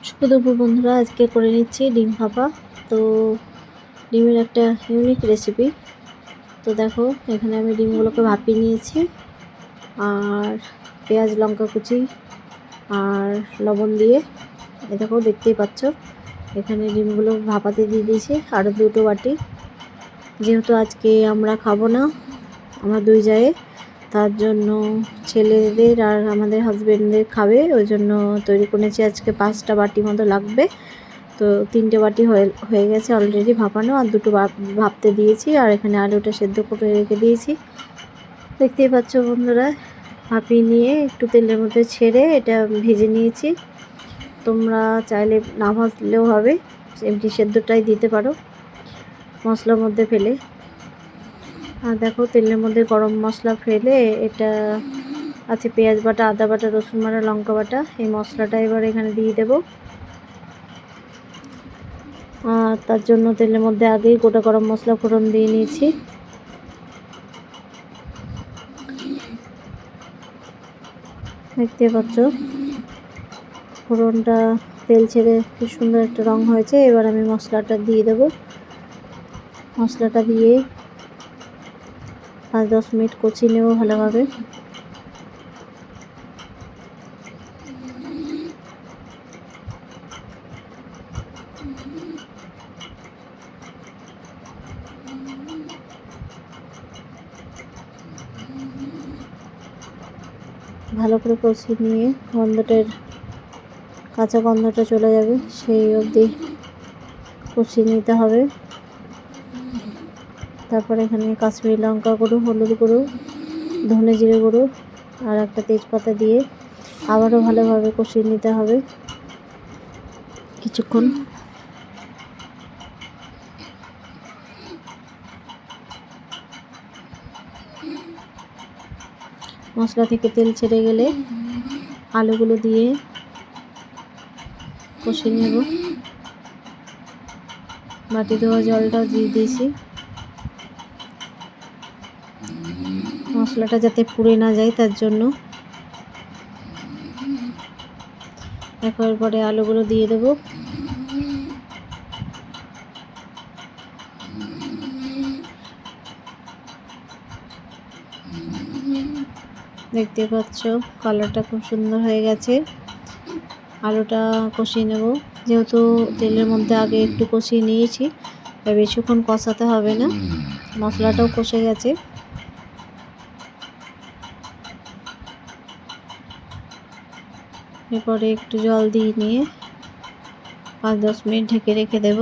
শুভ দুপুর বন্ধুরা, আজকে করে নিচ্ছি ডিম ভাপা। তো ডিমের একটা ইউনিক রেসিপি। তো দেখো, এখানে আমি ডিমগুলোকে ভাপিয়ে নিয়েছি, আর পেঁয়াজ লঙ্কা কুচি আর লবণ দিয়ে দেখো, দেখতেই পাচ্ছ এখানে ডিমগুলো ভাপাতে দিয়ে দিয়েছি। আরও দুটো বাটি, যেহেতু আজকে আমরা খাবো না, আমরা দুই জায়ে, তার জন্য ছেলেদের আর আমাদের হাজবেন্ডদের খাবে, ওই জন্য তৈরি করেছি। আজকে 5টা বাটি মতো লাগবে। তো 3টে বাটি হয়ে গেছে অলরেডি ভাপানো, আর দুটো ভাপতে দিয়েছি। আর এখানে আলুটা সেদ্ধ করে রেখে দিয়েছি। দেখতেই পাচ্ছ বন্ধুরা, ভাপিয়ে নিয়ে একটু তেলের মধ্যে ছেড়ে এটা ভেজে নিয়েছি। তোমরা চাইলে না ভাজলেও হবে, এমনি সেদ্ধটাই দিতে পারো মশলার মধ্যে ফেলে। আর দেখো, তেলের মধ্যে গরম মশলা ফেলে এটা আছে পেঁয়াজ বাটা, আদা বাটা, রসুন বাটা, লঙ্কা বাটা। এই মশলাটা এবার এখানে দিয়ে দেব। আর তার জন্য তেলের মধ্যে আগেই গোটা গরম মশলা ফোড়ন দিয়ে নিয়েছি। দেখতে পাচ্ছ ফোড়নটা তেল ছেড়ে কি সুন্দর একটা রং হয়েছে। এবার আমি মশলাটা দিয়ে দেব। মশলাটা দিয়ে 5-10 মিনিট কষিয়ে নেব ভালোভাবে। ভালো করে কষিয়ে নিয়ে কাঁচা গন্ধটা চলে যাবে, সেই অবধি কষিয়ে নিতে হবে। তারপরে এখানে কাশ্মীরি লঙ্কা গুঁড়ো, হলুদ গুঁড়ো, ধনে জিরে গুঁড়ো আর একটা তেজপাতা দিয়ে আবারও ভালোভাবে কষিয়ে নিতে হবে কিছুক্ষণ। মশলা থেকে তেল ছেড়ে গেলে আলুগুলো দিয়ে কষিয়ে নেব। বাটি ধোয়া জলটাও দিয়ে দিয়েছি, মশলাটা যাতে পুড়ে না যায় তার জন্য। এরপরে আলুগুলো দিয়ে দেব। দেখতে পাচ্ছ কালারটা খুব সুন্দর হয়ে গেছে। আলুটা কষিয়ে নেব, যেহেতু তেলের মধ্যে আগে একটু কষিয়ে নিয়েছি, বেশিক্ষণ কষাতে হবে না, মশলাটাও কষে গেছে। এরপরে একটু জল দিয়ে নিয়ে 5-10 মিনিট ঢেকে রেখে দেব।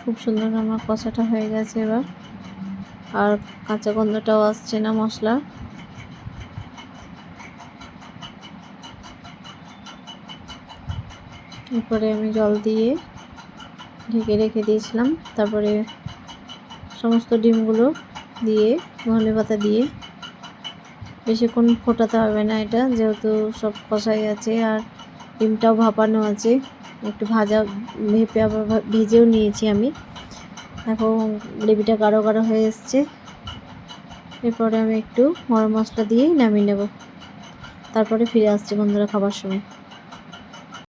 খুব সুন্দর আমার কষাটা হয়ে গেছে এবার, আর কাঁচা গন্ধটাও আসছে না মশলা। এরপরে আমি জল দিয়ে ঢেকে রেখে দিয়েছিলাম। তারপরে সমস্ত ডিমগুলো দিয়ে ধনেপাতা দিয়ে বেশিক্ষণ ফোটাতে হবে না, এটা যেহেতু সব কষাই আছে আর ডিমটাও ভাপানো আছে। একটু ভেপে আবার ভেজেও নিয়েছি আমি। এখন গ্রেভিটা গাঢ় গাঢ় হয়ে এসছে। এরপরে আমি একটু গরম মশলা দিয়ে নামিয়ে নেব। তারপরে ফিরে আসছি বন্ধুরা খাবার সময়।